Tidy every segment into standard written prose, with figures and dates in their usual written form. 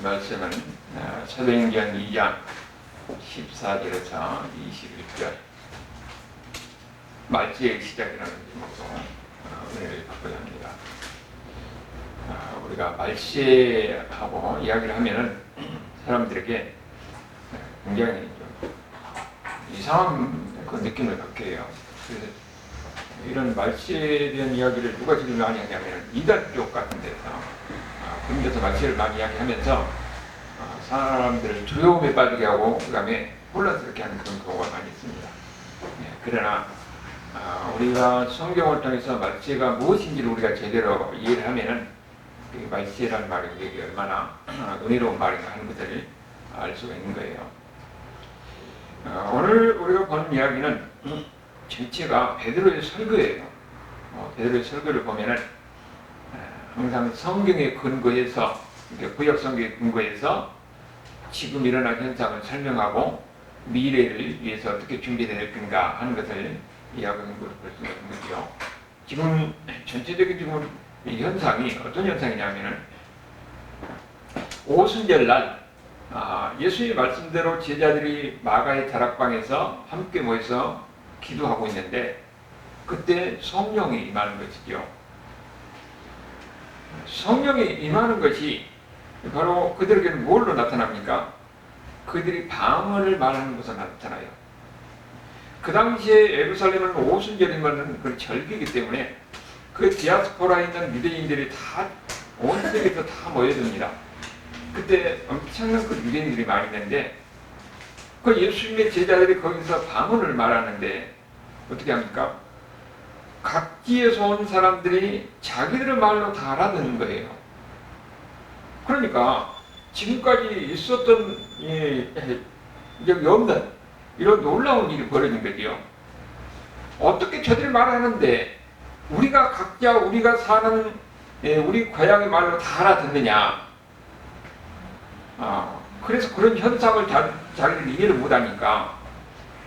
말씀은 사도행전 2장 14절에서 21절 말지의 시작이라는 제목으로 은혜를 받고자 합니다. 우리가 말세하고 이야기를 하면은 사람들에게 굉장히 좀 이상한 그 느낌을 갖게 해요. 그래서 이런 말세에 대한 이야기를 누가 제일 많이 하냐면 이단 쪽 같은 데서 그런 데서 말세를 많이 이야기하면서 사람들을 두려움에 빠지게 하고 그 다음에 혼란스럽게 하는 그런 경우가 많이 있습니다. 그러나 우리가 성경을 통해서 말세가 무엇인지를 우리가 제대로 이해를 하면은 말세라는 말이 우리에게 얼마나 은혜로운 말인가 하는 것을 알 수가 있는 거예요. 오늘 우리가 보는 이야기는 전체가 베드로의 설교예요. 베드로의 설교를 보면은 항상 성경의 근거에서, 구약 성경의 근거에서 지금 일어난 현상을 설명하고 미래를 위해서 어떻게 준비되어 있는가 하는 것을 이야기하는 것을 볼 수가 있는 거죠. 지금 전체적인 지금 이 현상이 어떤 현상이냐면은 오순절날 예수의 말씀대로 제자들이 마가의 다락방에서 함께 모여서 기도하고 있는데 그때 성령이 임하는 것이죠. 성령이 임하는 것이 바로 그들에게는 뭘로 나타납니까? 그들이 방언을 말하는 것으로 나타나요. 그 당시에 예루살렘은 오순절이면 그 절기이기 때문에 그 디아스포라에 있는 유대인들이 다 온 세계에서 다 모여듭니다. 그때 엄청난 그 유대인들이 많이 있는데 그 예수님의 제자들이 거기서 방언을 말하는데 어떻게 합니까? 각지에서 온 사람들이 자기들의 말로 다 알아듣는 거예요. 그러니까 지금까지 있었던 적이 없는 이런 놀라운 일이 벌어진 거죠. 어떻게 저들이 말하는데 우리가 각자 우리가 사는 우리 고향의 말로 다 알아듣느냐. 그래서 그런 현상을 자기들이 이해를 못하니까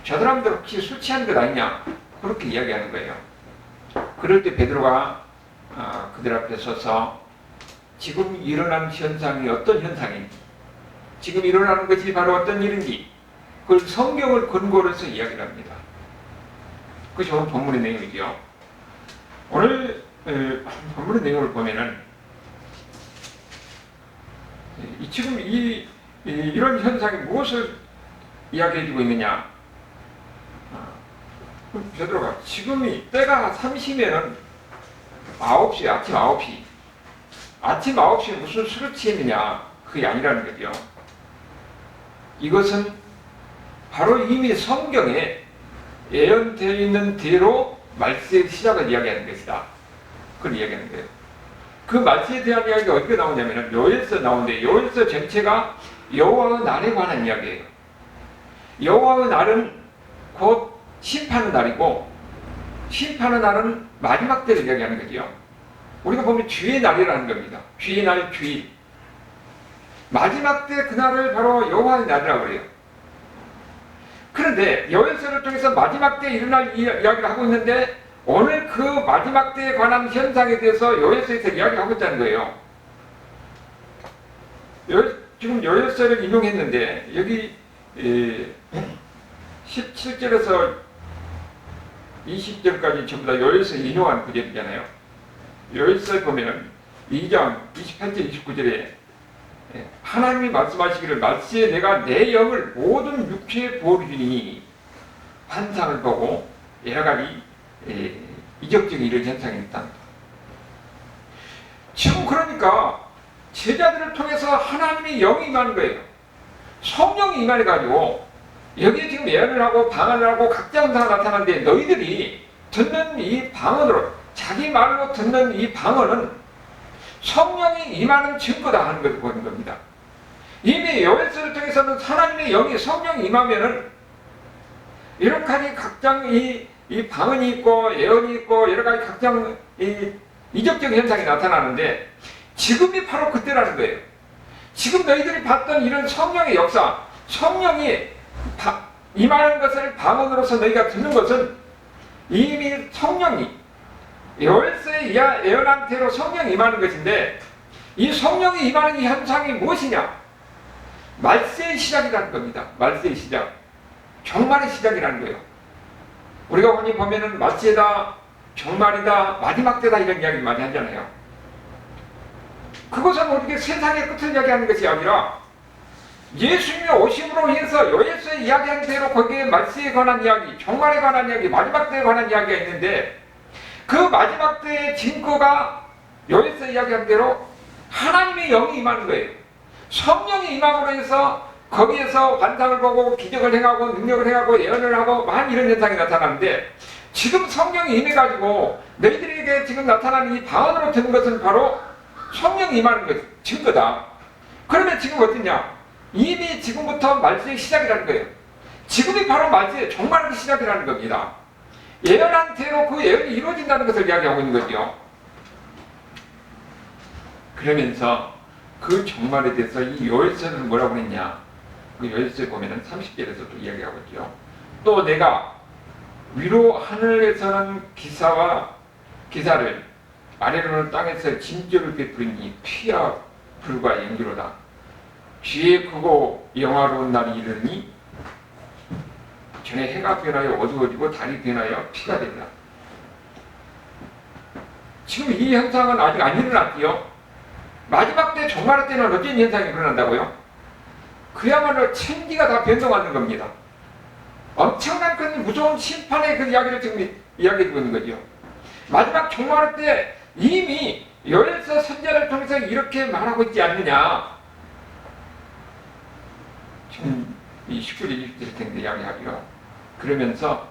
저 사람들 혹시 술 취한 것 아니냐 그렇게 이야기하는 거예요. 그럴 때 베드로가 그들 앞에 서서 지금 일어난 현상이 어떤 현상인지, 지금 일어나는 것이 바로 어떤 일인지 그걸 성경을 근거로 해서 이야기를 합니다. 그것이 오늘 본문의 내용이죠. 오늘 본문의 내용을 보면은 지금 이런 현상이 무엇을 이야기해주고 있느냐. 베드로가 지금이 때가 30이면은 9시, 아침 9시에 무슨 술을 취했느냐. 그게 아니라는 거죠. 이것은 바로 이미 성경에 예언되어 있는 대로 말세의 시작을 이야기하는 것이다. 그걸 이야기하는 거예요. 그 말세에 대한 이야기가 어디에 나오냐면 요엘서 나오는데 요엘서 전체가 여호와의 날에 관한 이야기예요. 여호와의 날은 곧 심판의 날이고 심판의 날은 마지막 때를 이야기하는 거죠. 우리가 보면 주의 날이라는 겁니다. 주의 날, 주일. 마지막 때 그날을 바로 여호와의 날이라고 그래요. 그런데 요엘서를 통해서 마지막 때 일어날 이야기를 하고 있는데 오늘 그 마지막 때에 관한 현상에 대해서 요엘서에서 이야기하고 있다는 거예요. 지금 요엘서를 인용했는데 여기 17절에서 20절까지 전부 다 요엘서 인용한 구절이잖아요. 요엘서에 보면 2장 28절 29절에 하나님이 말씀하시기를 말세에 내가 내 영을 모든 육체에 부어주니 환상을 보고 여러 가지 이적적인 이런 현상이 있다. 지금 그러니까 제자들을 통해서 하나님의 영이 임하는 거예요. 성령이 임해가지고 여기에 지금 예언을 하고 방언을 하고 각자 현상이 나타나는데 너희들이 듣는 이 방언으로 자기 말로 듣는 이 방언은 성령이 임하는 증거다 하는 것을 보는 겁니다. 이미 요엘서를 통해서는 하나님의 영이 성령이 임하면은 이렇게 각장 이 방언이 있고 예언이 있고 여러 가지 각장 이적적인 현상이 나타나는데 지금이 바로 그때라는 거예요. 지금 너희들이 봤던 이런 성령의 역사, 성령이 임하는 것을 방언으로서 너희가 듣는 것은 이미 성령이 요엘서에 예언한 대로 성령이 임하는 것인데 이 성령이 임하는 이 현상이 무엇이냐? 말세의 시작이라는 겁니다. 말세의 시작. 종말의 시작이라는 거예요. 우리가 흔히 보면은 말세다, 종말이다, 마지막 때다 이런 이야기 많이 하잖아요. 그것은 우리가 세상의 끝을 이야기하는 것이 아니라 예수님의 오심으로 인해서 요에서 이야기한 대로 거기에 말세에 관한 이야기, 종말에 관한 이야기, 마지막 때에 관한 이야기가 있는데 그 마지막 때의 증거가 요에서 이야기한 대로 하나님의 영이 임하는 거예요. 성령이 임함으로 해서 거기에서 환상을 보고 기적을 행하고 능력을 행하고 예언을 하고 많은 이런 현상이 나타나는데 지금 성령이 임해가지고 너희들에게 지금 나타나는 이 방언으로 듣는 것은 바로 성령이 임하는 것, 증거다. 그러면 지금 어떠냐? 이미 지금부터 말세의 시작이라는 거예요. 지금이 바로 말세의 종말의 시작이라는 겁니다. 예언한 대로 그 예언이 이루어진다는 것을 이야기하고 있는 거죠. 그러면서 그 종말에 대해서 이 요엘서는 뭐라고 했냐? 그 요엘서에 보면은 30절에서도 이야기하고 있죠. 또 내가 위로 하늘에서는 기사를 아래로는 땅에서 진저를 베풀으니 피와 불과 연기로다. 뒤에 크고 영화로운 날이 이르니 전에 해가 변하여 어두워지고 달이 변하여 피가 된다. 지금 이 현상은 아직 안 일어났지요. 마지막 때 종말의 때는 어떤 현상이 일어난다고요? 그야말로 천지가 다 변동하는 겁니다. 엄청난 그 무서운 심판의 그 이야기를 지금 이야기해주고 있는 거죠. 마지막 종말의 때 이미 요엘서 선지자를 통해서 이렇게 말하고 있지 않느냐. 지금 이 19절 20절 텐데 이야기하고요. 그러면서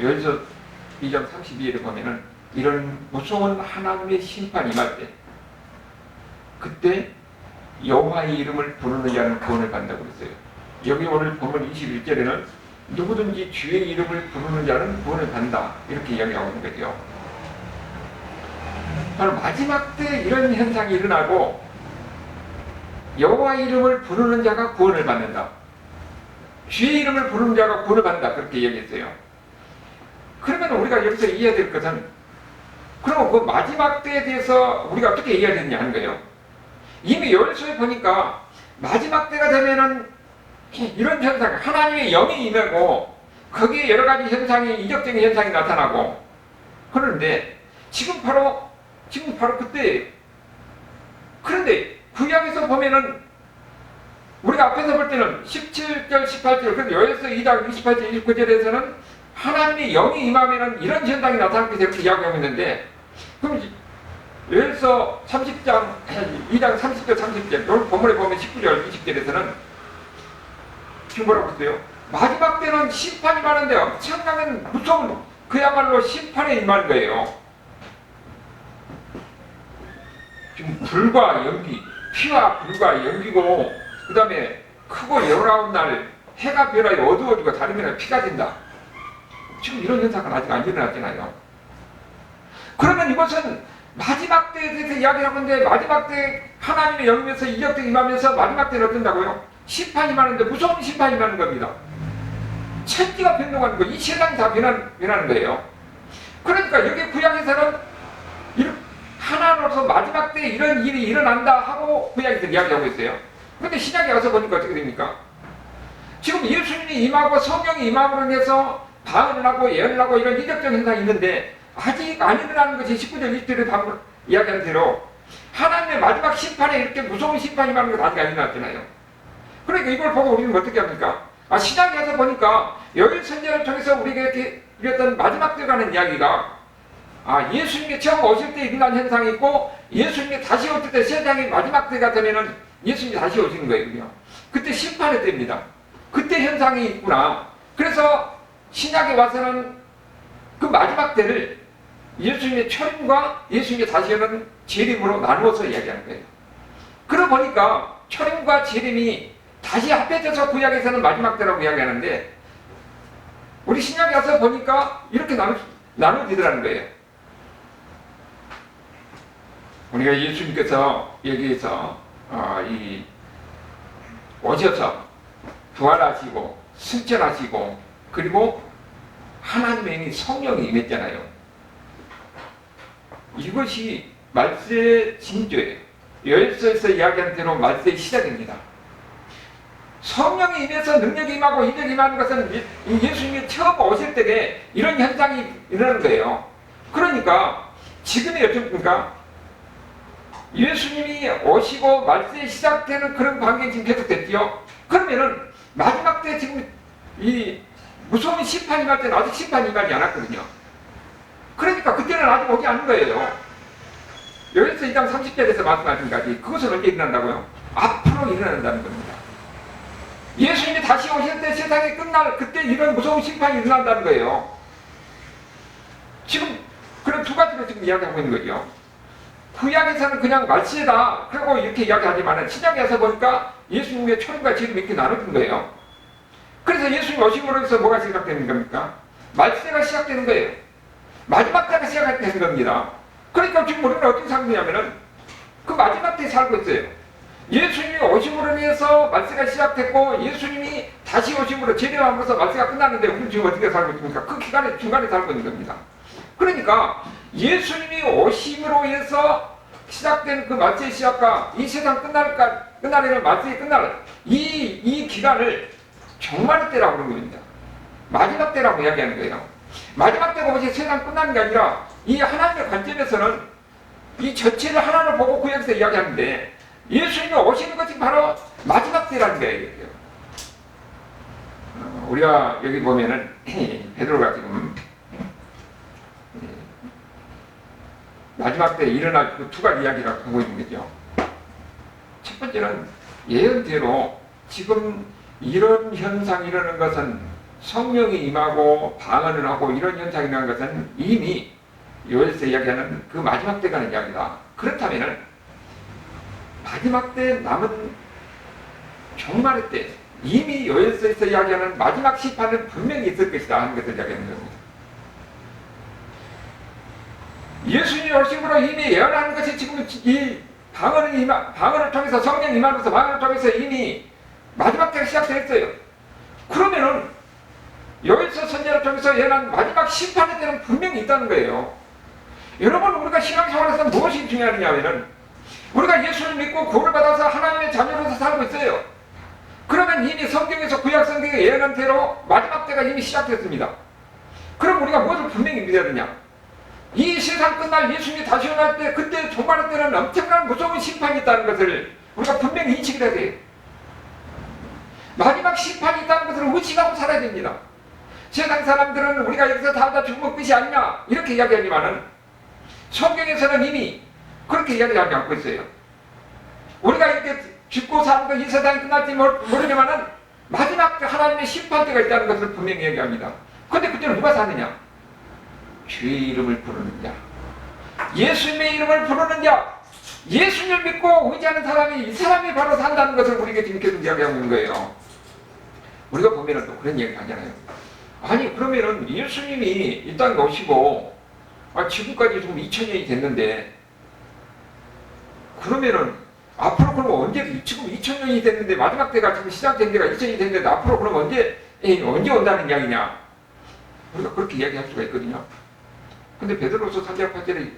요엘서 2장 32절에 보면은 이런 무서운 하나님의 심판이 임할 때 그때 여호와의 이름을 부르는 자는 구원을 받는다고 그랬어요. 여기 오늘 보면 21절에는 누구든지 주의 이름을 부르는 자는 구원을 받는다 이렇게 이야기하고 있는 거죠. 바로 마지막 때 이런 현상이 일어나고 여호와의 이름을 부르는 자가 구원을 받는다. 주의 이름을 부르는 자가 구원을 받는다 그렇게 이야기했어요. 그러면 우리가 여기서 이해해야 될 것은 그럼 그 마지막 때에 대해서 우리가 어떻게 이해해야 되느냐 하는 거예요. 이미 요엘서에 보니까 마지막 때가 되면은 이런 현상, 하나님의 영이 임하고 거기에 여러 가지 현상이 이적적인 현상이 나타나고 그런데 지금 바로 그때 그런데 구약에서 보면은 우리가 앞에서 볼 때는 17절, 18절 그런데 요엘서 2장 28절, 29절에서는 하나님의 영이 임하면은 이런 현상이 나타나게 되고 이야기하고 있는데 그럼 요엘서 30장 2장 30절 30절 오늘 본문에 보면 19절 20절에서는 지금 뭐라고 했어요? 마지막 때는 심판이 많은데 엄청나게 무서운 그야말로 심판에 임하는 거예요. 지금 불과 연기, 피와 불과 연기고 그 다음에 크고 열나운 날 해가 변하여 어두워지고 달이 변하여 피가 된다. 지금 이런 현상은 아직 안 일어났잖아요. 그러면 이것은 마지막 때에 대해서 이야기를 하는데 마지막 때 하나님의 영이면서 이적도 임하면서 마지막 때는 어떤다고요? 심판이 임하는데 무서운 심판이 임하는 겁니다. 천지가 변동하는 거, 이 세상이 다 변하는 거예요. 그러니까 여기 구약에서는 하나로서 마지막 때 이런 일이 일어난다 하고 구약에서 이야기하고 있어요. 근데 신약에 와서 보니까 어떻게 됩니까? 지금 예수님이 임하고 성령이 임함으로 해서 방언을 하고 예언을 하고 이런 이적적인 현상이 있는데 아직 안 일어나는 것이 19절 20절에 방금 이야기한 대로 하나님의 마지막 심판에 이렇게 무서운 심판이 임하는 것 아직 안 일어났잖아요. 그러니까 이걸 보고 우리는 어떻게 합니까? 신약에 와서 보니까 요엘 선지자를 통해서 우리에게 이렇게 이랬던 마지막 때 가는 이야기가 예수님이 처음 오실 때 일어난 현상이 있고 예수님이 다시 오실 때 세상이 마지막 때가 되면은 예수님이 다시 오시는 거예요. 그때 심판의 때입니다. 그때 현상이 있구나. 그래서 신약에 와서는 그 마지막 때를 예수님의 초림과 예수님의 다시 오는 재림으로 나누어서 이야기하는 거예요. 그러고 보니까 초림과 재림이 다시 합해져서 구약에서는 마지막 때라고 이야기하는데 우리 신약에 와서 보니까 이렇게 나눠지더라는 거예요. 우리가 예수님께서 여기에서 오셔서 부활하시고 승천하시고 그리고 하나님의 성령이 임했잖아요. 이것이 말세의 징조예요. 요엘서에서 이야기한 대로 말세의 시작입니다. 성령이 임해서 능력이 임하고 인력이 임하는 것은 예수님이 처음 오실 때에 이런 현상이 일어나는 거예요. 그러니까 지금이 어떻습니까? 예수님이 오시고 말세에 시작되는 그런 관계가 지금 계속됐죠. 그러면은 마지막 때 지금 이 무서운 심판이 임할 때는 아직 심판이 임하지 않았거든요. 그러니까 그때는 아직 오지 않은 거예요. 여기서 2장 30절에서 말씀하신 까지 그것은 언제 일어난다고요? 앞으로 일어난다는 겁니다. 예수님이 다시 오실 때 세상이 끝날 그때 이런 무서운 심판이 일어난다는 거예요. 지금 그런 두 가지로 지금 이야기하고 있는 거죠. 구약에서는 그냥 말세다 그리고 이렇게 이야기하지만 신약에서 보니까 예수님의 초림과 지름 이렇게 나눠진 거예요. 그래서 예수님 오심으로 해서 뭐가 시작되는 겁니까? 말세가 시작되는 거예요. 마지막 때가 시작되는 겁니다. 그러니까 지금 우리는 어떻게 살고 있냐면은 그 마지막 때에 살고 있어요. 예수님이 오심으로 인해서 말세가 시작됐고 예수님이 다시 오심으로 재림함으로써 말세가 끝났는데 우리는 지금 어떻게 살고 있습니까? 그 기간에 중간에 살고 있는 겁니다. 그러니까 예수님이 오심으로 인해서 시작된 그 말세의 시작과 이 세상 끝나려면 말세의 끝날 이 기간을 종말의 때라고 그러는 겁니다. 마지막 때라고 이야기하는 거예요. 마지막 때가 오직 세상 끝나는 게 아니라 이 하나님의 관점에서는 이 전체를 하나로 보고 구약에서 이야기하는데 예수님이 오시는 것이 바로 마지막 때라는 거예요. 우리가 여기 보면은 베드로가 지금 마지막 때 일어날 그 두 가지 이야기를 하고 있는 거죠. 첫 번째는 예언대로 지금 이런 현상이 일어나는 것은 성령이 임하고 방언을 하고 이런 현상이 일어나는 것은 이미 요엘서 이야기하는 그 마지막 때 가는 이야기다. 그렇다면은 마지막 때 남은 종말의 때 이미 요엘서에서 이야기하는 마지막 심판은 분명히 있을 것이다 하는 것을 이야기하는 겁니다. 예수님이 오심으로 이미 예언하는 것이 지금 이 방언을 통해서 성령 임하면서 방언을 통해서 이미 마지막 때가 시작됐어요. 그러면은 요엘서 선지자를 통해서 예언한 마지막 심판의 때는 분명히 있다는 거예요. 여러분 우리가 신앙생활에서 무엇이 중요하냐면은 우리가 예수를 믿고 구원을 받아서 하나님의 자녀로서 살고 있어요. 그러면 이미 성경에서 구약 성경에 예언한 대로 마지막 때가 이미 시작됐습니다. 그럼 우리가 무엇을 분명히 믿어야 되냐? 이 세상 끝날 예수님이 다시 오날 때 그때 종말의 때는 엄청난 무서운 심판이 있다는 것을 우리가 분명히 인식을 해야 돼요. 마지막 심판이 있다는 것을 의식하고 살아야 됩니다. 세상 사람들은 우리가 여기서 다 죽으면 끝이 아니냐 이렇게 이야기하지만은 성경에서는 이미 그렇게 이야기하지 않고 있어요. 우리가 이렇게 죽고 사는 것 이 세상이 끝날지 모르지만은 마지막 하나님의 심판 때가 있다는 것을 분명히 얘기합니다. 그런데 그때는 누가 사느냐? 주의 이름을 부르는 자, 예수님의 이름을 부르는 자, 예수님을 믿고 의지하는 사람이 이 사람이 바로 산다는 것을 우리에게 지금 계속 이야기하고 있는 거예요. 우리가 보면은 또 그런 얘기 하잖아요. 아니 그러면은 예수님이 이 땅에 오시고 지금까지 좀 2000년이 됐는데 그러면은 앞으로 그럼 언제 지금 2000년이 됐는데 마지막 때가 지금 시작된 데가 2000년이 됐는데 앞으로 그럼 언제 온다는 이야기냐? 우리가 그렇게 이야기할 수가 있거든요. 근데 베드로서 3장 8절에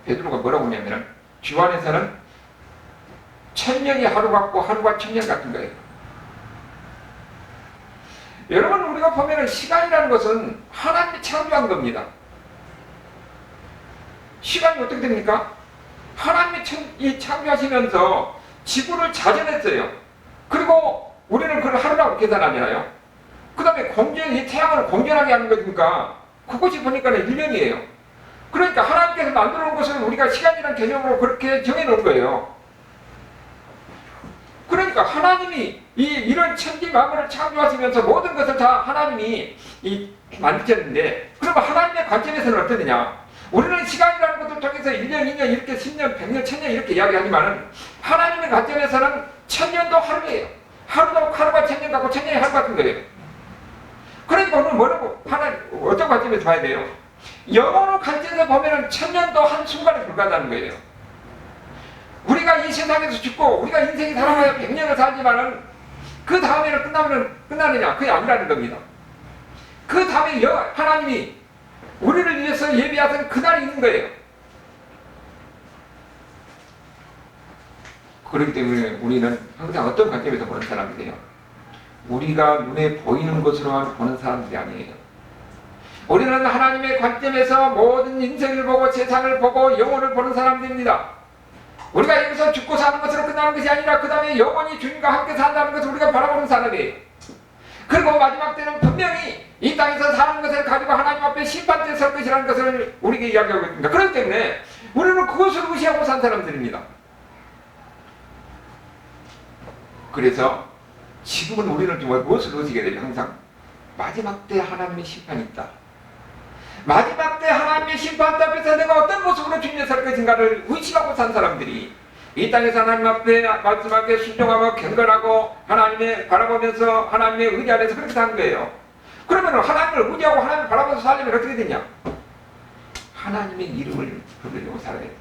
베드로가 뭐라고 하냐면은 주 안에서는 1000년이 하루 같고 하루가 1000년 같은 거예요. 여러분 우리가 보면은 시간이라는 것은 하나님이 창조한 겁니다. 시간이 어떻게 됩니까? 하나님이 창조하시면서 지구를 자전했어요. 그리고 우리는 그걸 하루라고 계산하잖아요. 그 다음에 이 태양을 공전하게 하는 거니까 그것이 보니까 1년이에요. 그러니까 하나님께서 만들어 놓은 것은 우리가 시간이라는 개념으로 그렇게 정해놓은 거예요. 그러니까 하나님이 이런 천지 만물을 창조하시면서 모든 것을 다 하나님이 만드셨는데 그러면 하나님의 관점에서는 어떠느냐? 우리는 시간이라는 것을 통해서 1년, 2년, 이렇게 10년, 100년, 1000년 이렇게 이야기하지만은 하나님의 관점에서는 1000년도 하루예요. 하루가 1000년 같고 1000년이 하루 같은 거예요. 그러니까 오늘 뭐라고 어떤 관점에서 봐야 돼요? 영혼의 관점에서 보면은 1000년도 한순간에 불과하다는 거예요. 우리가 이 세상에서 죽고 우리가 인생이 살아가야 100년을 살지만은 그 다음에는 끝나느냐? 그게 아니라는 겁니다. 그 다음에 하나님이 우리를 위해서 예비하신 그날이 있는 거예요. 그렇기 때문에 우리는 항상 어떤 관점에서 보는 사람들이에요? 우리가 눈에 보이는 것으로만 보는 사람들이 아니에요. 우리는 하나님의 관점에서 모든 인생을 보고 세상을 보고 영혼을 보는 사람들입니다. 우리가 여기서 죽고 사는 것으로 끝나는 것이 아니라 그 다음에 영원히 주님과 함께 산다는 것을 우리가 바라보는 사람이에요. 그리고 마지막 때는 분명히 이 땅에서 사는 것을 가지고 하나님 앞에 심판대 설 것이라는 것을 우리에게 이야기하고 있습니다. 그렇기 때문에 우리는 그것을 의시하고 산 사람들입니다. 그래서 지금은 우리는 정말 무엇을 의지하게 되죠? 항상 마지막 때 하나님의 심판이 있다. 마지막 때 하나님의 심판 앞에서 내가 어떤 모습으로 주님의 설 것인가를 의식하고 산 사람들이 이 땅에서 하나님 앞에 말씀하게 순종하고 경건하고 하나님의 바라보면서 하나님의 의지 안에서 그렇게 사는 거예요. 그러면 하나님을 의지하고 하나님을 바라보면서 살려면 어떻게 되냐? 하나님의 이름을 부르려고 살아야 돼요.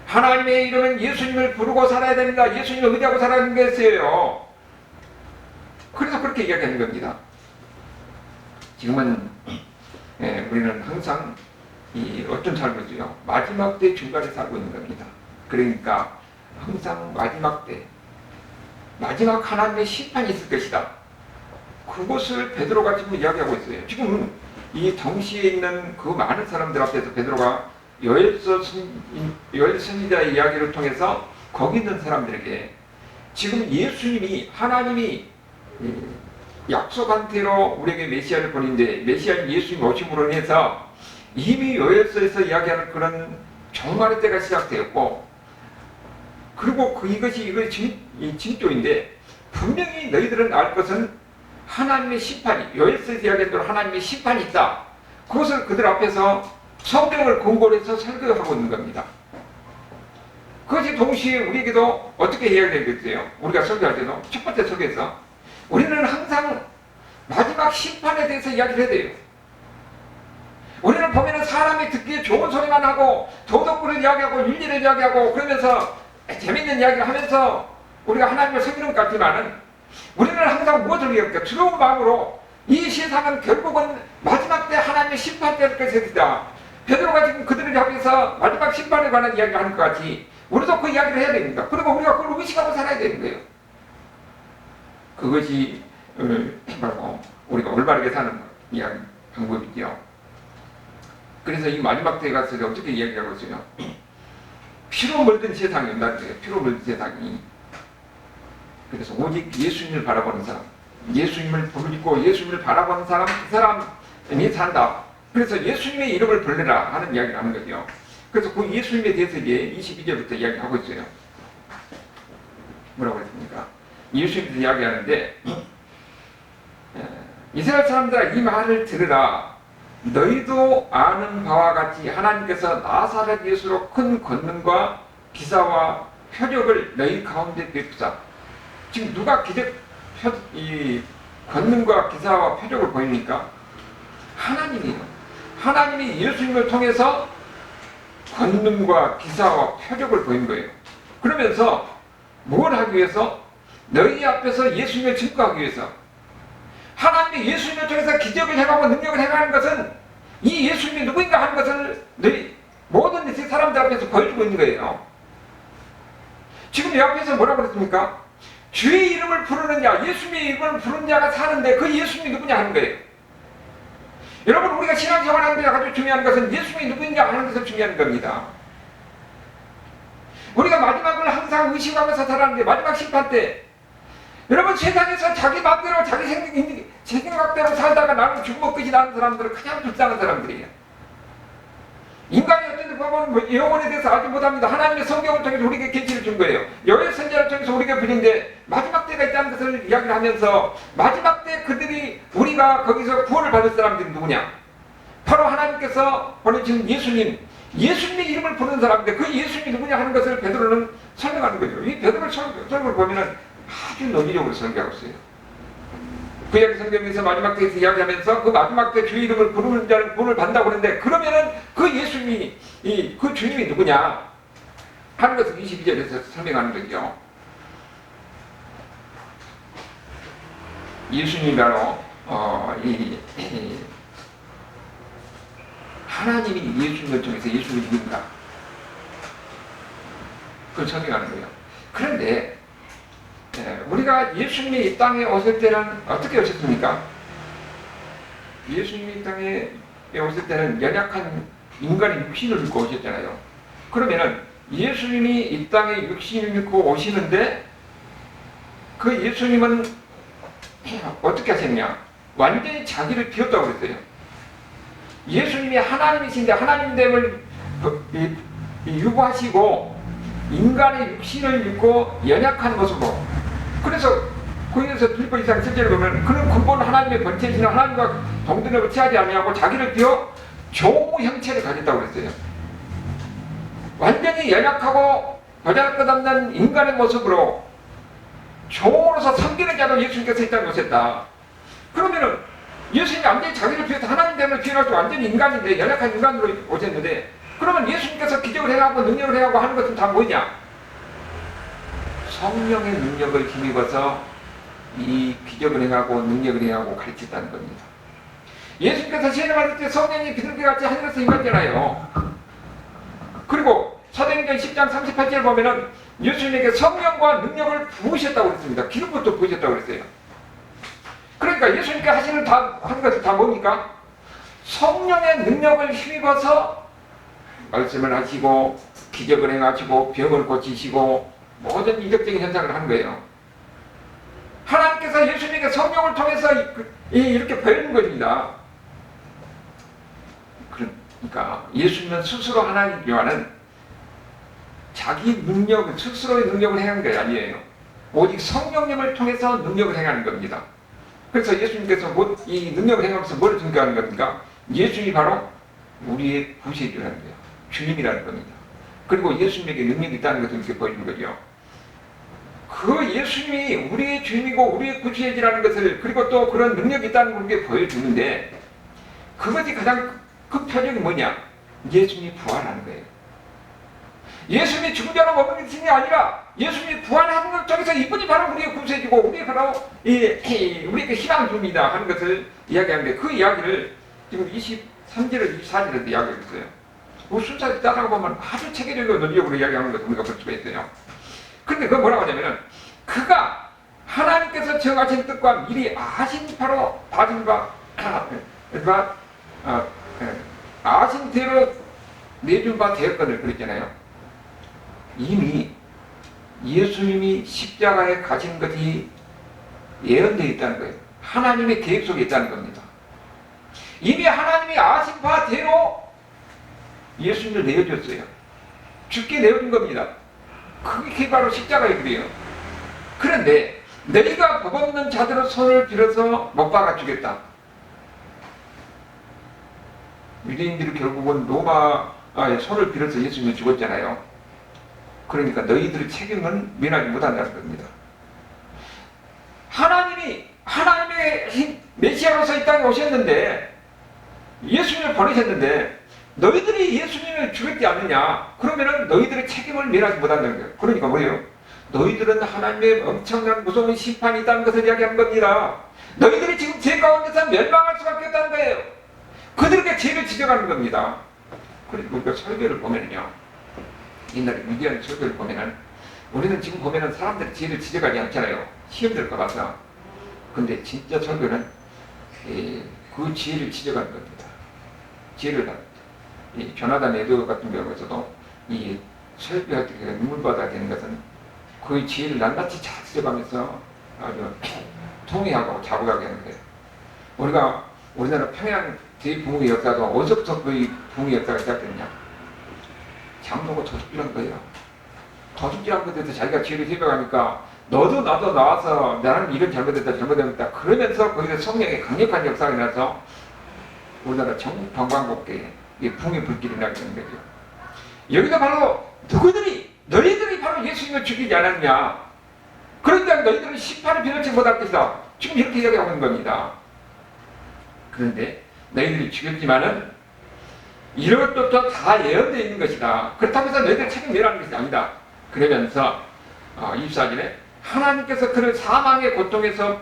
하나님의 이름은 예수님을 부르고 살아야 됩니다. 예수님을 의지하고 살아야 되는 것이에요. 그래서 그렇게 이야기하는 겁니다. 지금은 우리는 항상 이 어떤 삶을 지요? 마지막 때 중간에 살고 있는 겁니다. 그러니까 항상 마지막 때 마지막 하나님의 심판이 있을 것이다. 그것을 베드로가 지금 이야기하고 있어요. 지금 이 동시에 있는 그 많은 사람들 앞에서 베드로가 요엘 선지자의 이야기를 통해서 거기 있는 사람들에게 지금 예수님이 하나님이 약속한 대로 우리에게 메시아를 보낸데 메시아인 예수님 오심으로 인해서 이미 요엘서에서 이야기하는 그런 종말의 때가 시작되었고 그리고 이것이 징조인데 분명히 너희들은 알 것은 하나님의 심판이 요엘서에서 이야기한 대로 하나님의 심판이 있다. 그것을 그들 앞에서 성경을 근거로 해서 설교하고 있는 겁니다. 그것이 동시에 우리에게도 어떻게 이야기되겠어요? 우리가 설교할 때도 첫 번째 설교에서 우리는 항상 마지막 심판에 대해서 이야기를 해야 돼요. 우리는 보면은 사람이 듣기에 좋은 소리만 하고 도덕구를 이야기하고 윤리를 이야기하고 그러면서 재밌는 이야기를 하면서 우리가 하나님을 섬기는 것 같지만은 우리는 항상 무엇을 이야기할까? 두려운 마음으로 이 세상은 결국은 마지막 때 하나님의 심판될 것이다. 베드로가 지금 그들을 향해서 마지막 심판에 관한 이야기를 하는 것 같이 우리도 그 이야기를 해야 됩니다. 그리고 우리가 그걸 의식하고 살아야 되는 거예요. 그것이 바로 우리가 올바르게 사는 이야기 방법이죠. 그래서 이 마지막 때에 가서 어떻게 이야기하고 있어요? 피로 물든 세상이 온다는 거예요. 피로 물든 세상이. 그래서 오직 예수님을 바라보는 사람, 예수님을 부르고 예수님을 바라보는 사람, 그 사람이 산다. 그래서 예수님의 이름을 불러라 하는 이야기를 하는 거죠. 그래서 그 예수님에 대해서 이제 22절부터 이야기하고 있어요. 뭐라고 했습니까? 예수님에 대해서 이야기하는데 이스라엘 사람들아 이 말을 들으라. 너희도 아는 바와 같이 하나님께서 나사렛 예수로 큰 권능과 기사와 표적을 너희 가운데 베푸사. 지금 누가 이 권능과 기사와 표적을 보입니까? 하나님이에요. 하나님이 예수님을 통해서 권능과 기사와 표적을 보인 거예요. 그러면서 뭘 하기 위해서? 너희 앞에서 예수님을 증거하기 위해서. 하나님이 예수님을 통해서 기적을 행하고 능력을 행하는 것은 이 예수님이 누구인가 하는 것을 너희 모든 사람들 앞에서 보여주고 있는 거예요. 지금 이 앞에서 뭐라고 그랬습니까? 주의 이름을 부르는 자, 예수님의 이름을 부르는 자가 사는데 그 예수님이 누구냐 하는 거예요. 여러분 우리가 신앙생활하는 데 아주 중요한 것은 예수님이 누구인가 하는 것을 중요한 겁니다. 우리가 마지막을 항상 의식하면서 살아가는데 마지막 심판 때 여러분 세상에서 자기 마음대로 자기 생각대로 살다가 나는 죽을 것이 나는 사람들은 그냥 불쌍한 사람들이에요. 인간이 어떤 데 보면 영혼에 대해서 알지 못합니다. 하나님의 성경을 통해서 우리에게 계시를 준 거예요. 요엘 선지자를 통해서 우리가 부른데 마지막 때가 있다는 것을 이야기를 하면서 마지막 때 그들이 우리가 거기서 구원을 받을 사람들이 누구냐? 바로 하나님께서 보내신 예수님의 이름을 부르는 사람인데 그 예수님이 누구냐 하는 것을 베드로는 설명하는 거죠. 이 베드로 설명을 보면은 아주 논리적으로 설명하고 있어요. 구약 성경에서 마지막 때에서 이야기하면서 그 마지막 때 주의 이름을 부르는 자는 구원을 받는다고 그러는데 그러면은 그 예수님이 그 주님이 누구냐 하는 것을 22절에서 설명하는 거죠. 예수님이 바로 하나님이 예수님을 통해서 예수님이 누군가 그걸 설명하는 거예요. 그런데 우리가 예수님이 이 땅에 오실 때는 어떻게 오셨습니까? 예수님이 이 땅에 오실 때는 연약한 인간의 육신을 입고 오셨잖아요. 그러면은 예수님이 이 땅에 육신을 입고 오시는데 그 예수님은 어떻게 하셨냐? 완전히 자기를 비웠다고 그랬어요. 예수님이 하나님이신데 하나님됨을 유보하시고 인간의 육신을 입고 연약한 모습으로, 그래서 거기에서 빌립보 2장 7절에 보면 그는 근본 하나님의 본체이시나 하나님과 동등함을 취하지 아니하고 자기를 비워 종 형체를 가졌다고 그랬어요. 완전히 연약하고 보잘것없는 인간의 모습으로 종으로서 섬기는 자로 예수님께서 이 땅에 오셨다. 그러면은 예수님이 완전히 자기를 비워서 하나님 되면 비워서 완전히 인간인데 연약한 인간으로 오셨는데, 그러면 예수님께서 기적을 행하고 능력을 행하고 하는 것은 다 뭐냐? 성령의 능력을 힘입어서 이 기적을 행하고 능력을 행하고 가르쳤다는 겁니다. 예수님께서 시험받을 때 성령이 비둘기같이 하늘에서 임했잖아요. 그리고 사도행전 10장 38절 보면은 예수님에게 성령과 능력을 부으셨다고 그랬습니다. 기름부터 부으셨다고 그랬어요. 그러니까 예수님께 하시는 하는 것은 다 뭡니까? 성령의 능력을 힘입어서 말씀을 하시고 기적을 행하시고 병을 고치시고 모든 이적적인 현상을 하는 거예요. 하나님께서 예수님에게 성령을 통해서 이렇게 보여준 것입니다. 그러니까 예수님은 스스로 하나님과는 자기 능력, 스스로의 능력을 행하는 게 아니에요. 오직 성령님을 통해서 능력을 행하는 겁니다. 그래서 예수님께서 이 능력을 행하면서 뭐를 증거하는 겁니까? 예수님이 바로 우리의 구세주라는 거예요. 주님이라는 겁니다. 그리고 예수님에게 능력이 있다는 것을 이렇게 보여준 거죠. 그 예수님이 우리의 주님이고 우리의 구세주라는 것을, 그리고 또 그런 능력이 있다는 걸 이렇게 보여주는데, 그것이 가장 그 표적이 뭐냐? 예수님이 부활하는 거예요. 예수님이 죽은 자로 머무는 것이 아니라 예수님이 부활하는 것 쪽에서 이분이 바로 우리의 구세주고 우리 바로 우리에게 희망을 줍니다 하는 것을 이야기하는데, 그 이야기를 지금 23절에서 24절에서 이야기하고 있어요. 그 순서를 따라가 보면 아주 체계적이고 논리적으로 이야기하는 것을 우리가 볼 수가 있어요. 그런데 그건 뭐라고 하냐면, 그가 하나님께서 정하신 뜻과 미리 아신 바로 받은 아신 대로 내준 바 되었거늘 그랬잖아요. 이미 예수님이 십자가에 가신 것이 예언되어 있다는 거예요. 하나님의 계획 속에 있다는 겁니다. 이미 하나님이 아신 바대로 예수님을 내어줬어요. 죽게 내어준 겁니다. 그게 바로 십자가의 길이에요. 그런데 너희가 복 없는 자들의 손을 빌어서 못 박아 주겠다. 유대인들이 결국은 로마의 손을 빌어서 예수님을 죽었잖아요. 그러니까 너희들의 책임은 면하지 못한다는 겁니다. 하나님의 메시아로서 이 땅에 오셨는데, 예수님을 보내셨는데 너희들이 예수님을 죽였지 않느냐? 그러면은 너희들의 책임을 면하지 못한다는 거예요. 그러니까 뭐예요? 너희들은 하나님의 엄청난 무서운 심판이 있다는 것을 이야기하는 겁니다. 너희들이 지금 죄 가운데서 멸망할 수밖에 없다는 거예요. 그들에게 죄를 지적하는 겁니다. 그리고 우리가 설교를 보면요, 옛날에 위대한 설교를 보면은, 우리는 지금 보면은 사람들이 죄를 지적하지 않잖아요. 시험 들까 봐서. 근데 진짜 설교는 그 죄를 지적하는 겁니다. 죄를 이 조나단 에드 같은 경우에서도 이 설교할 때 눈물바다가 되는 것은 그 죄를 낱낱이 잘 지적하면서 아주 통회하고 자부하게 하는 거예요. 우리가 우리나라 평양 대붕의 역사도 어디서부터 그 붕의 역사가 시작됐냐? 장로가 도둑질한 거예요. 도둑질한 것에 대해서 자기가 죄를 해명하니까 너도 나도 나와서 나는 이런 잘못했다 그러면서 거기서 성령의 강력한 역사가 일어나서 우리나라 전국 관광국계에 붕의 불길이 나게 되는 거죠. 여기가 바로 너희들이 바로 예수님을 죽이지 않았냐? 그런데 너희들은 심판을 변하지 못할 것이다. 지금 이렇게 이야기하고 있는 겁니다. 그런데 너희들이 죽였지만은 이런 것도 다 예언되어 있는 것이다. 그렇다고 해서 너희들 책임 멸하는 것이 아니다. 그러면서 24절에 하나님께서 그를 사망의 고통에서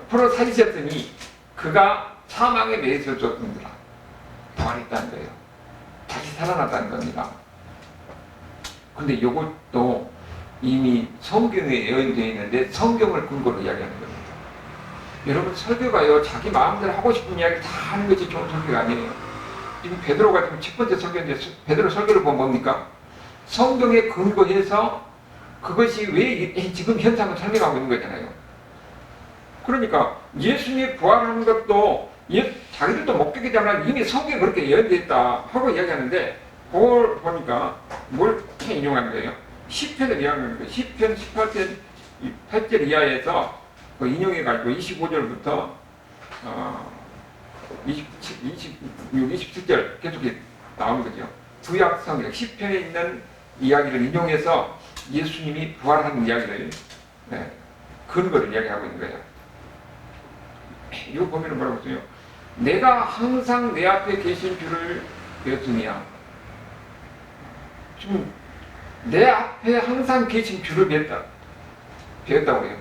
풀어 살리셨더니 그가 사망의 매에서 쫓는다. 부활했다는 거예요. 다시 살아났다는 겁니다. 근데 이것도 이미 성경에 예언되어 있는데 성경을 근거로 이야기하는 겁니다. 여러분, 설교가요, 자기 마음대로 하고 싶은 이야기 다 하는 것이 좋은 설교가 아니에요. 지금 베드로가 지금 첫 번째 설교인데, 베드로 설교를 보면 뭡니까? 성경에 근거해서 그것이 왜 지금 현상을 설명하고 있는 거잖아요. 그러니까 예수님이 부활하는 것도 자기들도 목격이잖아. 이미 성경에 그렇게 예언되어 있다 하고 이야기하는데, 그걸 보니까 뭘 인용하는 거예요? 시편을 이야기하는 거예요. 시편 18편 8절 이하에서 그 인용해가지고 25절부터 26, 27절 계속 나오는 거죠. 구약 성경 시편에 있는 이야기를 인용해서 예수님이 부활하는 이야기를 근거를 이야기하고 있는 거예요. 이거 보면 뭐라고 써요? 내가 항상 내 앞에 계신 줄을 배웠으니야. 지금 내 앞에 항상 계신 줄을 배웠다고 해요.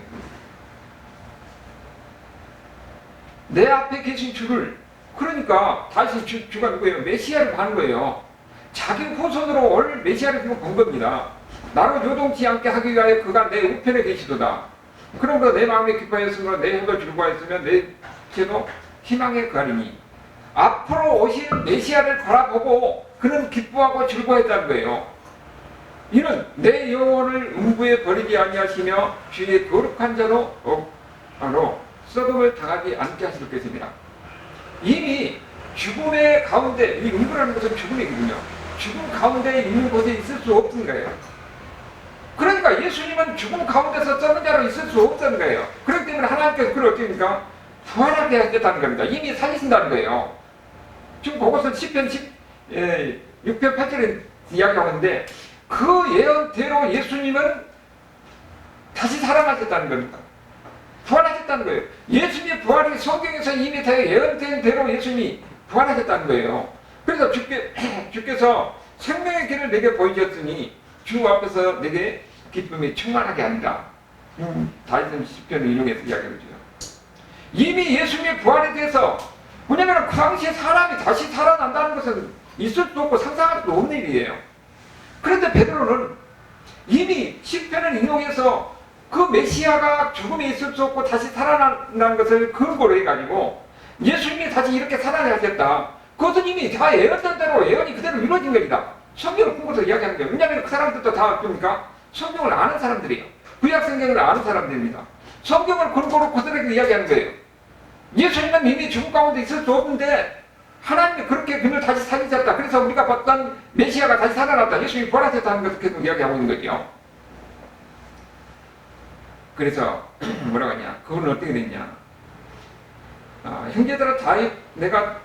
내 앞에 계신 주를, 그러니까 다시 주가 누구예요? 메시아를 하는 거예요. 자기 후손으로 올 메시아를 지금 본 겁니다. 나로 요동치 않게 하기 위하여 그가 내 우편에 계시도다. 그러므로 내 마음에 기뻐하였으므로 내 혀도 즐거워하였으며 내 죄도 희망에 거하리니. 앞으로 오시는 메시아를 바라보고 그는 기뻐하고 즐거워했다는 거예요. 이는 내 영혼을 음부에 버리지 아니하시며 주의 거룩한 자로 썩음을 당하지 않게 하실 것입니다. 이미 죽음의 가운데, 이 음부라는 것은 죽음이거든요. 죽음 가운데 있는 곳에 있을 수 없는 거예요. 그러니까 예수님은 죽음 가운데서 썩은 자로 있을 수 없다는 거예요. 그렇기 때문에 하나님께서 그걸 어떻게 합니까? 부활하게 하겠다는 겁니다. 이미 살리신다는 거예요. 지금 그것은 시편 6편 8절에 이야기하고 있는데, 그 예언대로 예수님은 다시 살아나셨다는 겁니다. 부활하셨다는 거예요. 예수님의 부활이 성경에서 이미 다 예언된 대로 예수님이 부활하셨다는 거예요. 그래서 주께서 생명의 길을 내게 보이셨으니 주 앞에서 내게 기쁨이 충만하게 한다. 다윗은 시편을 인용해서 이야기하죠. 이미 예수님의 부활에 대해서, 왜냐하면 그 당시에 사람이 다시 살아난다는 것은 있을 수도 없고 상상할 수도 없는 일이에요. 그런데 베드로는 이미 시편을 인용해서 그 메시아가 죽음에 있을 수 없고 다시 살아난 것을 근거로 해가지고 예수님이 다시 이렇게 살아나셨다. 그것은 이미 다 예언된 대로 예언이 그대로 이루어진 겁니다. 성경을 끊고서 이야기하는 거예요. 왜냐하면 그 사람들도 다 뭡니까? 성경을 아는 사람들이에요. 구약 성경을 아는 사람들입니다. 성경을 근거로 그들에게 이야기하는 거예요. 예수님은 이미 죽음 가운데 있을 수 없는데 하나님이 그렇게 그를 다시 살리셨다. 그래서 우리가 봤던 메시아가 다시 살아났다. 예수님이 부활하셨다는 것을 계속 이야기하고 있는 거죠. 그래서 뭐라고 하냐? 그건 어떻게 됐냐? 형제들아, 내가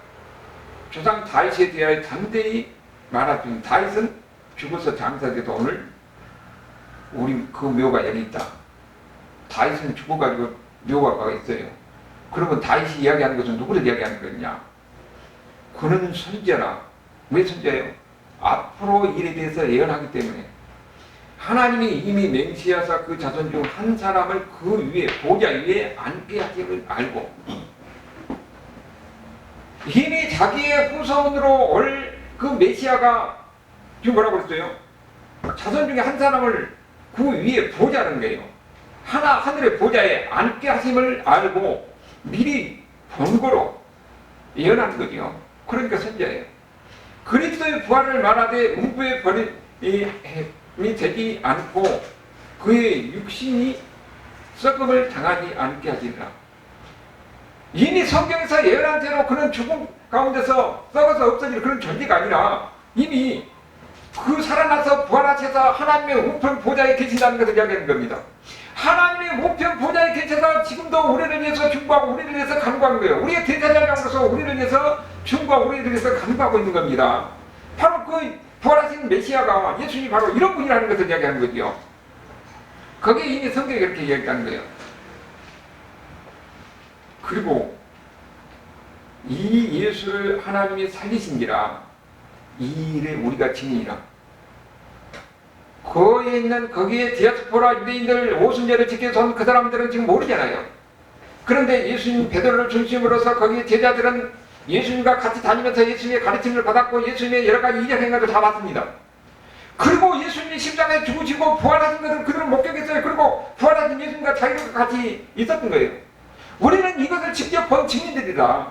조상 다윗에 대하여 담대히 말하더니 다윗은 죽어서 장사돼도 오늘 우리 그 묘가 여기 있다. 다윗은 죽어가지고 묘가 있어요. 그러면 다윗이 이야기하는 것은 누구를 이야기하는 거냐? 그는 선지자라. 왜 선지자예요? 앞으로 일에 대해서 예언하기 때문에 하나님이 이미 맹세하사 그 자손 중 한 사람을 그 위에, 보좌 위에 앉게 하심을 알고 이미 자기의 후손으로 올 그 메시아가 지금 뭐라고 그랬어요? 자손 중에 한 사람을 그 위에 보좌라는 거예요. 하늘의 보좌에 앉게 하심을 알고 미리 번거로 예언하는 거죠. 그러니까 선지자예요. 그리스도의 부활을 말하되 음부에 버림이 되지 않고 그의 육신이 썩음을 당하지 않게 하시리라. 이미 성경에서 예언한 대로 그는 죽음 가운데서 썩어서 없어질 그런 존재가 아니라 이미 그 살아나서 부활하셔서 하나님의 우편 보좌에 계신다는 것을 이야기하는 겁니다. 하나님의 우편 보좌에 계셔서 지금도 우리를 위해서 중보하고 우리를 위해서 간구하는 거예요. 우리의 대제사장으로서 우리를 위해서 중보하고 우리를 위해서 간구하고 있는 겁니다. 바로 그 부활하신 메시아가 예수님이 바로 이런 분이라는 것을 이야기하는 거죠. 거기에 이미 성경이 그렇게 이야기하는 거예요. 그리고 이 예수를 하나님이 살리신지라 이 일에 우리가 증인이라. 거기에 있는 거기에 디아스포라 유대인들 오순절을 지켜서 온 그 사람들은 지금 모르잖아요. 그런데 예수님 베드로를 중심으로서 거기에 제자들은 예수님과 같이 다니면서 예수님의 가르침을 받았고 예수님의 여러 가지 이적 행각을 다 봤습니다. 그리고 예수님이 십자가에 죽으시고 부활하신 것을 그들은 목격했어요. 그리고 부활하신 예수님과 자기가 같이 있었던 거예요. 우리는 이것을 직접 본 증인들이다.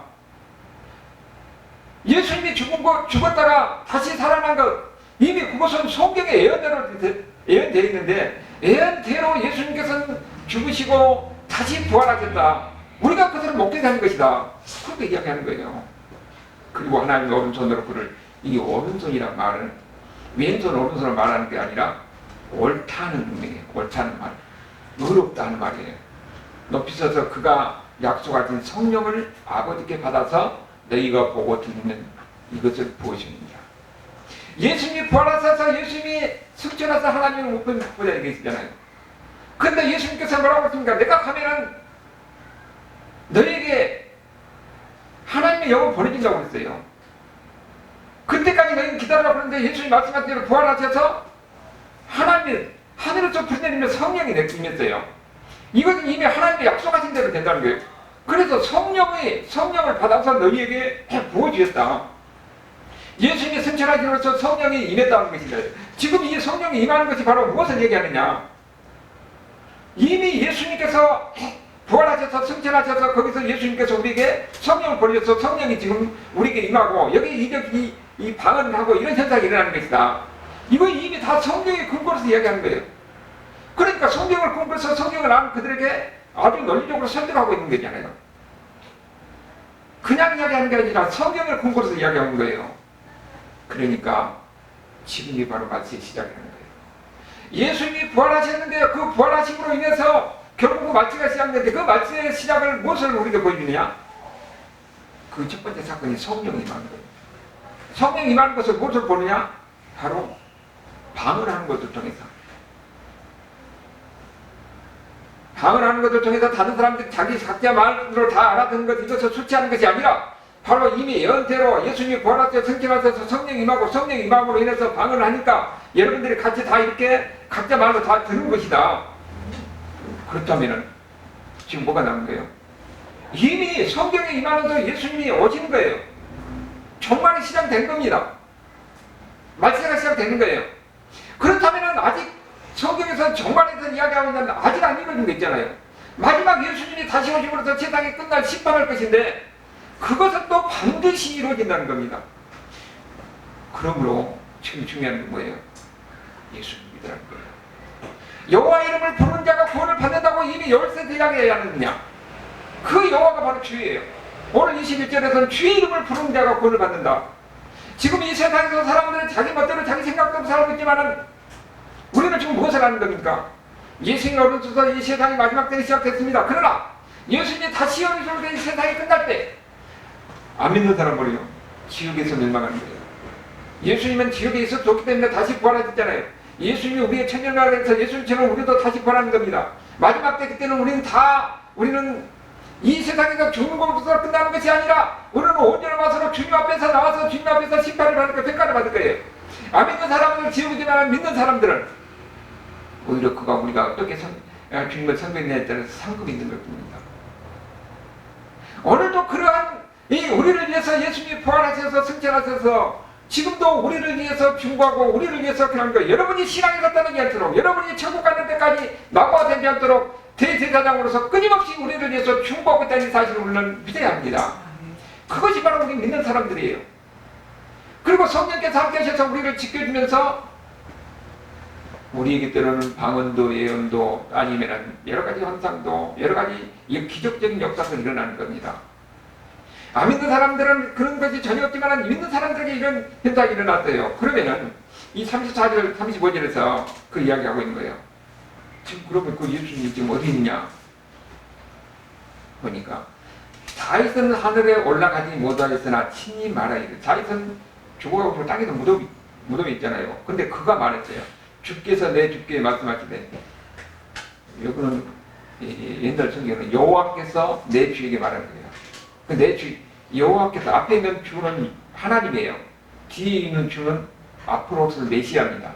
예수님이 죽었다가 다시 살아난 것, 이미 그것은 성경에 예언되어 있는데, 예언대로 예수님께서는 죽으시고 다시 부활하셨다. 우리가 그것을 목격하는 것이다. 그렇게 이야기하는 거예요. 그리고 하나님의 오른손으로 그를, 이 오른손이란 말은 왼손 오른손을 말하는 게 아니라 옳다는 의미예요. 옳다는 말, 의롭다는 말이에요. 높이 서서 그가 약속하신 성령을 아버지께 받아서 너희가 보고 듣는 이것을 보여줍니다. 예수님이 부활하셔서 예수님이 승천하셔서 하나님을 못 보자 이게 있잖아요. 그런데 예수님께서 뭐라고 했습니까? 내가 가면은 너희에게 하나님의 영을 보내준다고 했어요. 그때까지 너희는 기다리라고 그러는데 예수님이 말씀하신 대로 부활하셔서 하나님이 하늘에서 불내리면 성령이 내림했어요. 이것은 이미 하나님이 약속하신 대로 된다는 거예요. 그래서 성령을 받아서 너희에게 부어주셨다. 예수님이 승천하심으로써 성령이 임했다는 것입니다. 지금 이 성령이 임하는 것이 바로 무엇을 얘기하느냐? 이미 예수님께서 부활하셔서 승천하셔서 거기서 예수님께서 우리에게 성령을 보내셔서 성령이 지금 우리에게 임하고 여기 이 방언을 하고 이런 현상이 일어나는 것이다. 이거 이미 다 성경의 근거로서 이야기하는 거예요. 그러니까 성경을 근거로서 성경을 아는 그들에게 아주 논리적으로 설득하고 있는 거잖아요. 그냥 이야기하는 게 아니라 성경을 근거로서 이야기하는 거예요. 그러니까 지금이 바로 마치의 시작이라는 거예요. 예수님이 부활하셨는데 그 부활하심으로 인해서 결국 마치가 시작되는데 그 마치의 시작을 무엇을 우리에게 보여주느냐? 그 첫 번째 사건이 성령이 임하는 거예요. 성령이 임하는 것을 무엇을 보느냐? 바로 방언하는 것을 통해서. 방언하는 것을 통해서 다른 사람들이 자기 각자 말로 다 알아듣는 것, 이것을 수치하는 것이 아니라 바로 이미 예언대로 예수님이 부활하셔서 승천하셔서 성령이 임하고 성령이 임함으로 인해서 방언을 하니까 여러분들이 같이 다 이렇게 각자 말로 다 듣는 것이다. 그렇다면 지금 뭐가 남은 거예요? 이미 성경에 임하면서 예수님이 오시는 거예요. 종말이 시작된 겁니다. 말세가 시작되는 거예요. 그렇다면 아직 성경에서 종말에 대해서 이야기하고 있는데 아직 안 이루어진 거 있잖아요. 마지막 예수님이 다시 오심으로써 세상이 끝날 심판할 것인데 그것은 또 반드시 이루어진다는 겁니다. 그러므로 지금 중요한 게 뭐예요? 예수님 믿으라는 거예요. 여호와 이름을 부르는 자가 구원을 받는다고 이미 열세 이야기해야 하느냐? 그 여호와가 바로 주예요. 오늘 21절에서는 주의 이름을 부르는 자가 구원을 받는다. 지금 이 세상에서 사람들은 자기 멋대로 자기 생각대로 살고 있지만은 우리는 지금 무엇을 하는 겁니까? 예수님이 오셔서 이 세상이 마지막 때에 시작됐습니다. 그러나 예수님이 다시 오셔서 이 세상이 끝날 때 안 믿는 사람은요 지옥에서 멸망하는 거예요. 예수님은 지옥에 있어 좋기 때문에 다시 부활하셨잖아요. 예수님이 우리의 천년만에서 예수님처럼 우리도 다시 부활하는 겁니다. 마지막 때 그때는 우리는 이 세상에서 죽는 것으로 끝나는 것이 아니라 우리는 온전한 맛으로 주님 앞에서 나와서 주님 앞에서 심판을 받을 거예요. 평가를 받을 거예요. 안 믿는 사람들은 지옥이지만 믿는 사람들은 오히려 우리가 어떻게 주님을 섬겼냐에 따라서 상급이 있는 걸 봅니다. 오늘도 그러한 우리를 위해서 예수님이 부활하셔서 승천하셔서 지금도 우리를 위해서 중보하고 우리를 위해서 그런 거예요. 여러분이 신앙에서 떠나지 않도록 여러분이 천국 가는 데까지 낙오가 되지 않도록 대제사장으로서 끊임없이 우리를 위해서 중보하고 있다는 사실을 우리는 믿어야 합니다. 그것이 바로 우리 믿는 사람들이에요. 그리고 성령께서 함께 하셔서 우리를 지켜주면서 우리에게 때로는 방언도 예언도 아니면 여러 가지 현상도 여러 가지 기적적인 역사가 일어나는 겁니다. 안 믿는 사람들은 그런 것이 전혀 없지만 믿는 사람들에게 이런 현상이 일어났어요. 그러면은 이 34절 35절에서 그 이야기하고 있는 거예요. 지금 그러면 그 예수님이 지금 어디 있냐 보니까 다윗은 하늘에 올라가지 못하였으나 친히 말하기를. 다윗은 죽어가고 땅에서 무덤이 있잖아요. 근데 그가 말했어요. 주께서 내 주께 말씀하시되, 이거는 옛날 성경은 여호와께서 내 주에게 말하는 거예요. 내 주, 여호와께서 앞에 있는 주는 하나님이에요. 뒤에 있는 주는 앞으로 없을 메시아입니다.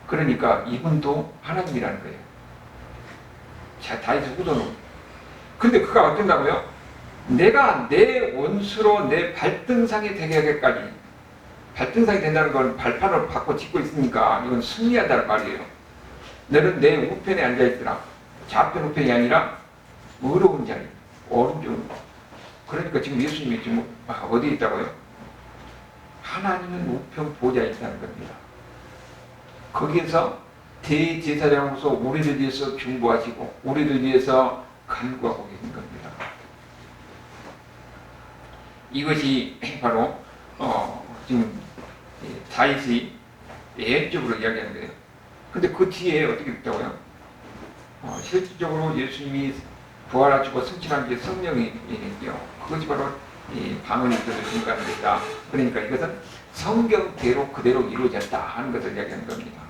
그러니까 이분도 하나님이라는 거예요. 자, 다윗의 후손은. 근데 그가 어쩐다고요? 내가 내 원수로 내 발등상에 되게 하기까지 발등상이 된다는 건 발판을 받고 짚고 있으니까 이건 승리한다는 말이에요. 너는 내 우편에 앉아있으라. 좌편 우편이 아니라 의로운 자리, 오른쪽. 그러니까 지금 예수님이 지금 어디에 있다고요? 하나님은 우편 보좌에 있다는 겁니다. 거기에서 대제사장으로서 우리를 위해서 중보하시고 우리를 위해서 간구하고 계신 겁니다. 이것이 바로 지금 다윗이 예적으로 이야기하는 거예요. 근데 그 뒤에 어떻게 됐다고요? 실질적으로 예수님이 부활하시고 승천한 게 성령이요. 그것이 바로 이 방언이 들어주니까 됐다. 그러니까 이것은 성경대로 그대로 이루어졌다 하는 것을 이야기하는 겁니다.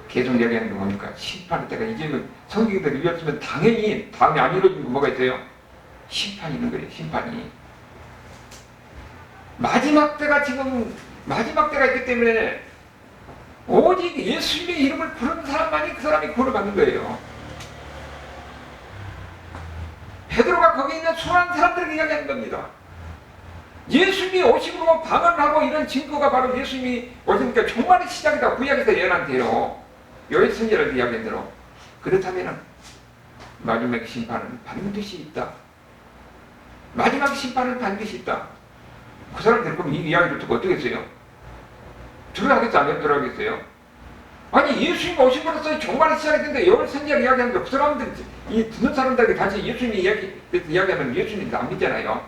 계속 이야기하는 거 뭡니까? 심판의 때가 이제는 성경대로 이루어졌으면 당연히 다음에 안 이루어진 거 뭐가 있어요? 심판이 있는 거예요. 심판이. 마지막 때가 지금 마지막 때가 있기 때문에 오직 예수님의 이름을 부르는 사람만이 그 사람이 구원을 받는 거예요. 베드로가 거기 있는 수많은 사람들에게 이야기하는 겁니다. 예수님이 오심으로 방언하고 이런 증거가 바로 예수님이 오시니까 종말의 시작이다. 구약에서 예언한 대로 요엘 선지자를 이야기한 대로 그렇다면 마지막 심판은 반드시 있다. 마지막 심판은 반드시 있다. 그 사람들 그럼 이 이야기를 듣고 어떻게 했어요? 들어가겠어? 안 들어가겠어요? 아니 예수님 오심으로써 종말이 시작이 된다. 요엘 선지자를 이야기하는데 그 사람들 이 듣는 사람들에게 다시 예수님이 이야기하면 예수님도 안 믿잖아요.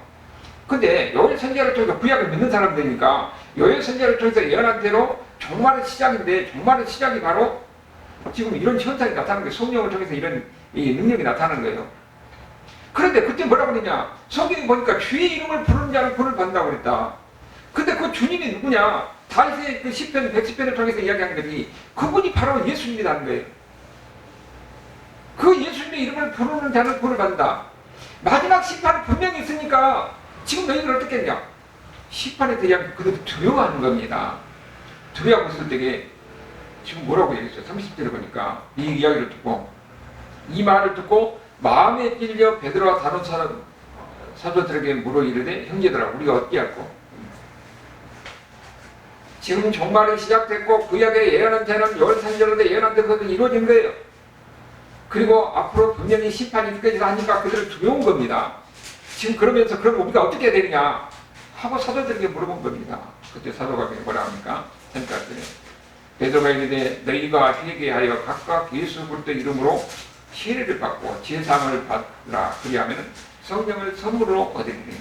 근데 요엘 선지자를 통해서 구약을 믿는 사람들이니까 요엘 선지자를 통해서 예언한 대로 종말의 시작인데 종말의 시작이 바로 지금 이런 현상이 나타나는 거예요. 성령을 통해서 이런 이 능력이 나타나는 거예요. 그런데 그때 뭐라고 그러냐? 성경에 보니까 주의 이름을 부르는 자는 구원을 받는다고 그랬다. 근데 그 주님이 누구냐? 다윗의 그 시편 110편을 통해서 이야기한 거지. 그분이 바로 예수님이라는 거예요. 그 예수님의 이름을 부르는 자는 구원을 받는다. 마지막 심판은 분명히 있으니까 지금 너희들 어떻게 했냐? 심판에 대한 그들도 두려워하는 겁니다. 두려워하고 있을 때에 지금 뭐라고 얘기했어요? 30절에 보니까 이 이야기를 듣고 이 말을 듣고 마음에 찔려 베드로와 다른 사도들에게 물어 이르되 형제들아 우리가 어떻게 할꼬? 지금 종말이 시작됐고 구약에 예언한 자는 요엘 선지자로도 예언한 대로 이루어진 거예요. 그리고 앞으로 분명히 심판이 있겠지 하니까 그들을 두려운 겁니다. 지금 그러면서 그럼 우리가 어떻게 해야 되느냐 하고 사도들에게 물어본 겁니다. 그때 사도가 뭐라 합니까? 베드로가 이르되 너희가 회개하여 각각 예수 그리스도 이름으로 세례를 받고 제사함을 받으라. 그리하면 성령을 선물로 얻으리니.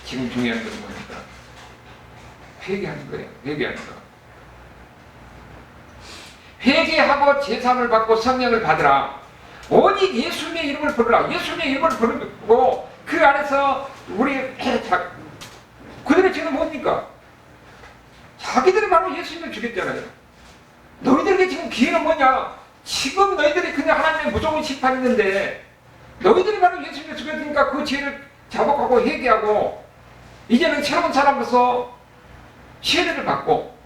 지금 중요한 것은 뭡니까? 회개하는 거예요. 회개하는 거. 회개하고 제사함을 받고 성령을 받으라. 오직 예수님의 이름을 부르라. 예수님의 이름을 부르고 그 안에서 그들의 죄는 뭡니까? 자기들이 바로 예수님을 죽였잖아요. 너희들에게 지금 기회는 뭐냐? 지금 너희들이 그냥 하나님의 무서운 심판이 있는데 너희들이 바로 예수님을 죽였으니까 그 죄를 자복하고 회개하고 이제는 새로운 사람으로서 세례를 받고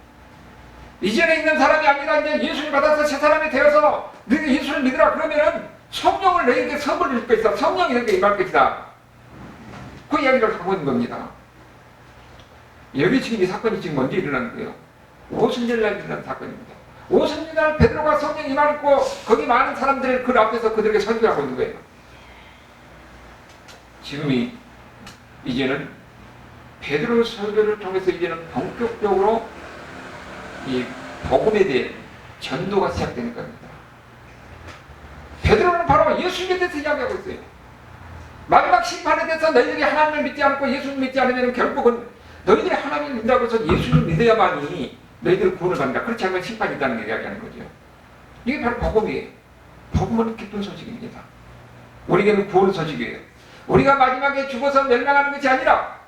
이전에 있는 사람이 아니라 이제 예수를 받아서 새 사람이 되어서 너희가 예수를 믿으라. 그러면은 성령을 너희에게 선물을 줄 것이다. 성령이 너희에게 임할 것이다. 그 이야기를 하고 있는 겁니다. 여기 지금 이 사건이 지금 언제 일어나는 거예요? 오순절날 일어난 사건입니다. 오순절날 베드로가 성령 임하고 거기 많은 사람들을 그 앞에서 그들에게 설교하고 있는 거예요. 지금이 이제는 베드로 설교를 통해서 이제는 본격적으로 이 복음에 대해 전도가 시작되는 겁니다. 베드로는 바로 예수님에 대해서 이야기하고 있어요. 마지막 심판에 대해서 너희들이 하나님을 믿지 않고 예수님을 믿지 않으면 결국은 너희들이 하나님을 믿는다고 해서 예수님을 믿어야만이 너희들은 구원을 받는다. 그렇지 않으면 심판이 있다는 걸 이야기하는 거죠. 이게 바로 복음이에요. 복음은 기쁜 소식입니다. 우리에게는 구원 소식이에요. 우리가 마지막에 죽어서 멸망하는 것이 아니라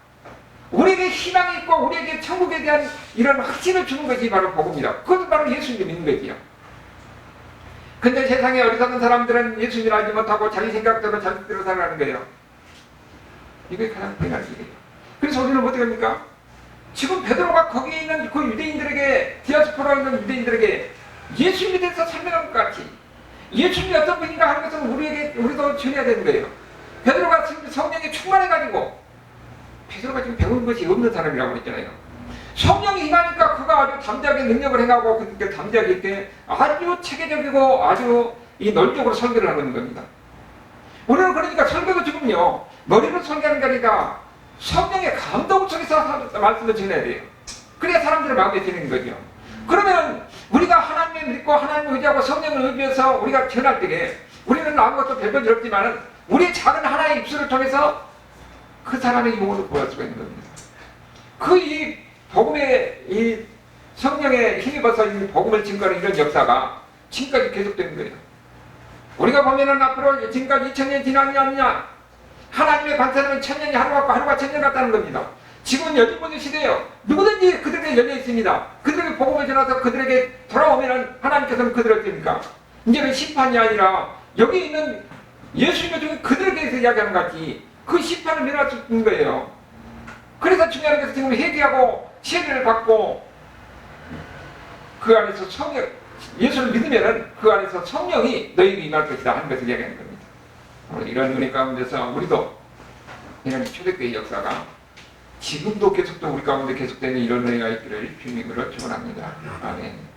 우리에게 희망이 있고 우리에게 천국에 대한 이런 확신을 주는 것이 바로 복음이다. 그것은 바로 예수님을 믿는 거지요. 근데 세상에 어리석은 사람들은 예수님을 알지 못하고 자기 생각대로 자기대로 살아가는 거예요. 이게 가장 큰일 일이에요. 그래서 우리는 어떻게 합니까? 지금 베드로가 거기에 있는 그 유대인들에게 디아스포라에 있는 유대인들에게 예수님에 대해서 설명한 것 같이 예수님이 어떤 분인가 하는 것은 우리도 전해야 되는 거예요. 베드로가 성령에 충만해가지고 베드로가 지금 배운 것이 없는 사람이라고 했잖아요. 성령이 임하니까 그가 아주 담대하게 능력을 행하고 그렇게 담대하게 있게 아주 체계적이고 아주 이 논적으로 설교를 하는 겁니다. 우리는 그러니까 설교도 지금요 머리로 설교하는 게 아니라 성령의 감동 속에서 말씀을 전해야 돼요. 그래야 사람들의 마음에 드는 거죠. 그러면 우리가 하나님을 믿고 하나님을 의지하고 성령을 의지해서 우리가 전할 때에 우리는 아무것도 별볼일 없지만 우리 작은 하나의 입술을 통해서 그 사람의 영혼을 구할 수가 있는 겁니다. 그 이 복음의 이 성령의 힘입어서 이 복음을 증거하는 이런 역사가 지금까지 계속되는 거예요. 우리가 보면은 앞으로 지금까지 2000년 지났냐 아니냐 하나님의 관사는 1000년이 하루 같고 하루가 1000년 같다는 겁니다. 지금은 열린문의 시대예요. 누구든지 그들에게 열려 있습니다. 그들에게 복음을 전해서 그들에게 돌아오면은 하나님께서는 그들을 씁니까? 이제는 심판이 아니라 여기 있는 예수님의 중에 그들에 대해서 이야기하는 것 같이 그 심판을 면할 수 있는 거예요. 그래서 중요한 것은 지금 회개하고 세례를 받고 그 안에서 성령, 예수를 믿으면은 그 안에서 성령이 너희에게 임할 것이다 하는 것을 이야기하는 겁니다. 오늘 이런 은혜 가운데서 우리도 이런 초대교회 역사가 지금도 계속도 우리 가운데 계속되는 이런 은혜가 있기를 주님으로 축원합니다. 아멘.